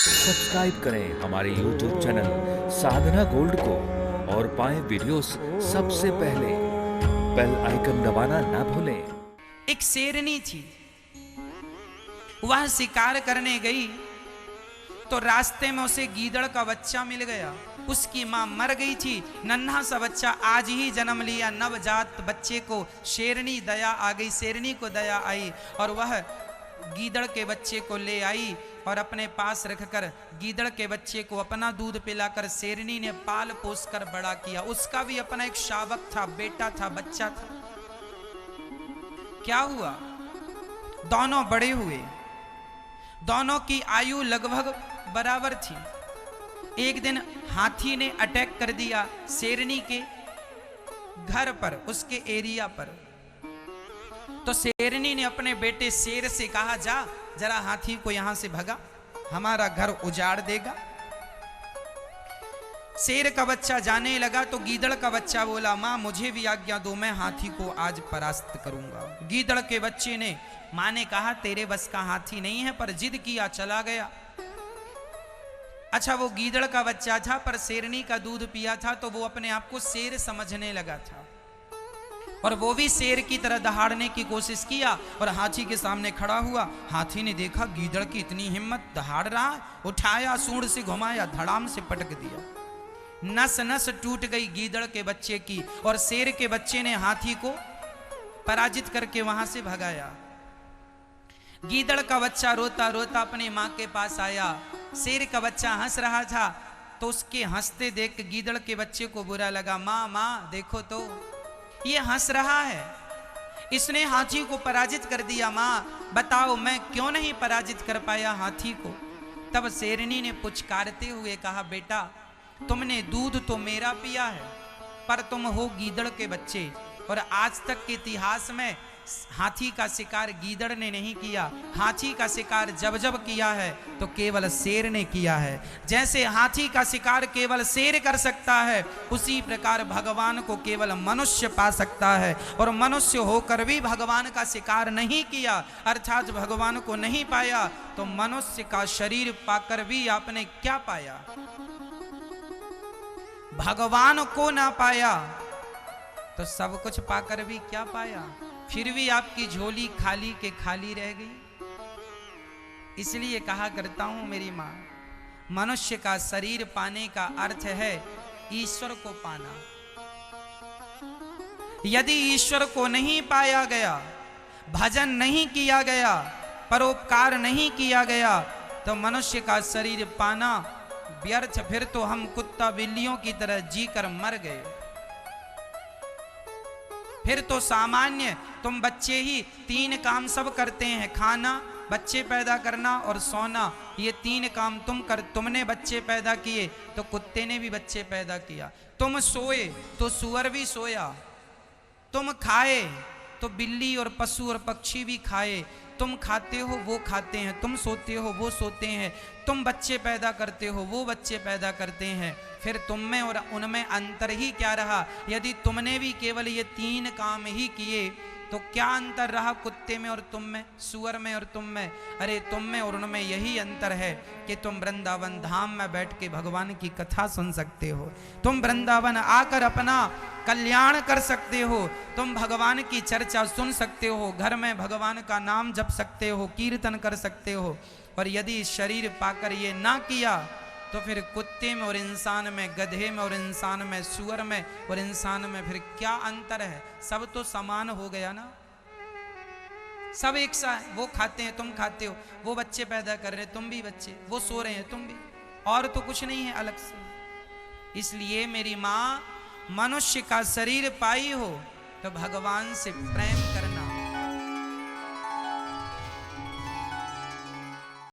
Subscribe करें हमारे YouTube channel साधना gold को और पाएं वीडियोस सबसे पहले। बेल आइकन दबाना ना भूलें। एक शेरनी थी, वह शिकार करने गई तो रास्ते में उसे गीदड़ का बच्चा मिल गया। उसकी मां मर गई थी, नन्हा सा बच्चा आज ही जन्म लिया। नवजात बच्चे को शेरनी दया आ गई, शेरनी को दया आई और वह गीदड़ के बच्चे को ले आई और अपने पास रखकर गीदड़ के बच्चे को अपना दूध पिलाकर शेरनी ने पाल पोस कर बड़ा किया। उसका भी अपना एक शावक था, बेटा था, बच्चा था। क्या हुआ? दोनों बड़े हुए, दोनों की आयु लगभग बराबर थी। एक दिन हाथी ने अटैक कर दिया शेरनी के घर पर, उसके एरिया पर। तो शेरनी ने अपने बेटे शेर से कहा, जा जरा हाथी को यहां से भगा, हमारा घर उजाड़ देगा। शेर का बच्चा जाने लगा तो गीदड़ का बच्चा बोला, मां मुझे भी आज्ञा दो, मैं हाथी को आज परास्त करूंगा। गीदड़ के बच्चे ने, मां ने कहा तेरे बस का हाथी नहीं है, पर जिद किया, चला गया। अच्छा, वो गीदड़ का बच्चा था पर शेरनी का दूध पिया था तो वो अपने आप को शेर समझने लगा था और वो भी शेर की तरह दहाड़ने की कोशिश किया और हाथी के सामने खड़ा हुआ। हाथी ने देखा गीदड़ की इतनी हिम्मत, दहाड़ रहा, उठाया, सूंड से घुमाया, धड़ाम से पटक दिया। नस नस टूट गई गीदड़ के बच्चे की और शेर के बच्चे ने हाथी को पराजित करके वहां से भगाया। गीदड़ का बच्चा रोता रोता अपनी मां के पास आया। शेर का बच्चा हंस रहा था तो उसके हंसते देख गीदड़ के बच्चे को बुरा लगा। मां मां देखो तो ये हंस रहा है, इसने हाथी को पराजित कर दिया। मां बताओ मैं क्यों नहीं पराजित कर पाया हाथी को? तब शेरनी ने पुचकारते हुए कहा, बेटा तुमने दूध तो मेरा पिया है पर तुम हो गीदड़ के बच्चे और आज तक के इतिहास में हाथी का शिकार गीदड़ ने नहीं किया। हाथी का शिकार जब जब किया है तो केवल शेर ने किया है। जैसे हाथी का शिकार केवल शेर कर सकता है, उसी प्रकार भगवान को केवल मनुष्य पा सकता है। और मनुष्य होकर भी भगवान का शिकार नहीं किया, अर्थात भगवान को नहीं पाया, तो मनुष्य का शरीर पाकर भी आपने क्या पाया? भगवान को ना पाया तो सब कुछ पाकर भी क्या पाया? फिर भी आपकी झोली खाली के खाली रह गई। इसलिए कहा करता हूं मेरी मां, मनुष्य का शरीर पाने का अर्थ है ईश्वर को पाना। यदि ईश्वर को नहीं पाया गया, भजन नहीं किया गया, परोपकार नहीं किया गया, तो मनुष्य का शरीर पाना व्यर्थ। फिर तो हम कुत्ता बिल्लियों की तरह जीकर मर गए। फिर तो सामान्य तुम बच्चे ही तीन काम सब करते हैं, खाना, बच्चे पैदा करना और सोना। ये तीन काम तुमने बच्चे पैदा किए तो कुत्ते ने भी बच्चे पैदा किया। तुम सोए तो सुअर भी सोया, तुम खाए तो बिल्ली और पशु और पक्षी भी खाए। तुम खाते हो वो खाते हैं, तुम सोते हो वो सोते हैं, तुम बच्चे पैदा करते हो वो बच्चे पैदा करते हैं। फिर तुम में और उनमें अंतर ही क्या रहा? यदि तुमने भी केवल ये तीन काम ही किए तो क्या अंतर रहा कुत्ते में और तुम में, सुअर में और तुम में? अरे तुम में और उनमें यही अंतर है कि तुम वृंदावन धाम में बैठ के भगवान की कथा सुन सकते हो, तुम वृंदावन आकर अपना कल्याण कर सकते हो, तुम भगवान की चर्चा सुन सकते हो, घर में भगवान का नाम जप सकते हो, कीर्तन कर सकते हो। और यदि शरीर पाकर ये ना किया तो फिर कुत्ते में और इंसान में, गधे में और इंसान में, सुअर में और इंसान में फिर क्या अंतर है? सब तो समान हो गया ना, सब एक सा है। वो खाते हैं तुम खाते हो, वो बच्चे पैदा कर रहे हैं तुम भी बच्चे, वो सो रहे हैं तुम भी, और तो कुछ नहीं है अलग से। इसलिए मेरी मां, मनुष्य का शरीर पाई हो तो भगवान से प्रेम